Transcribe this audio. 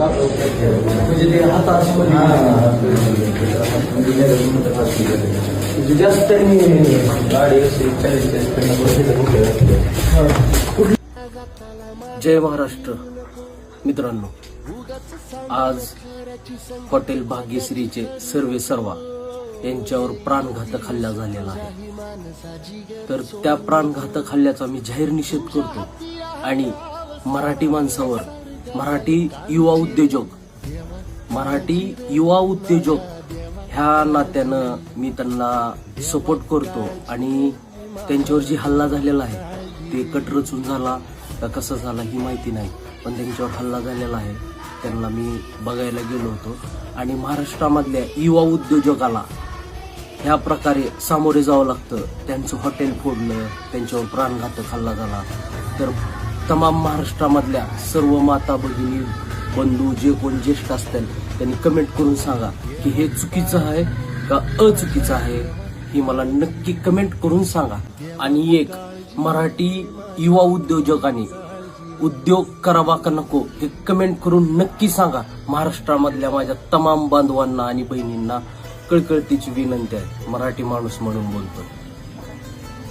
म्हणजे ते हातामध्ये म्हणजे जास्त त्यांनी गाडी असेल 40-40 जय महाराष्ट्र मित्रांनो, आज हॉटेल भाग्यश्रीचे सर्वे सर्वा यांच्यावर प्राणघातक हल्ला झालेला आहे. तर त्या प्राणघातक हल्ल्याचा मी जाहीर निषेध करतो आणि मराठी माणसावर, मराठी युवा उद्योजक ह्या नात्यानं मी त्यांना सपोर्ट करतो. आणि त्यांच्यावर जी हल्ला झालेला आहे ते कट रचून झाला का कसं झाला ही माहिती नाही, पण त्यांच्यावर हल्ला झालेला आहे. त्यांना मी बघायला गेलो होतो आणि महाराष्ट्रामधल्या युवा उद्योजकाला ह्या प्रकारे सामोरे जावं लागतं. त्यांचं हॉटेल फोडलं, त्यांच्यावर प्राणघातक हल्ला झाला. तर तमाम महाराष्ट्रामधल्या सर्व माता भगिनी बंधू जे कोण ज्येष्ठ असतील त्यांनी कमेंट करून सांगा की हे चुकीचं आहे का अचुकीचं आहे, ही मला नक्की कमेंट करून सांगा. आणि एक मराठी युवा उद्योजकांनी उद्योग करावा का नको हे कमेंट करून नक्की सांगा. महाराष्ट्रामधल्या माझ्या तमाम बांधवांना आणि बहिणींना कळकळतीची विनंती आहे, मराठी माणूस म्हणून बोलतो.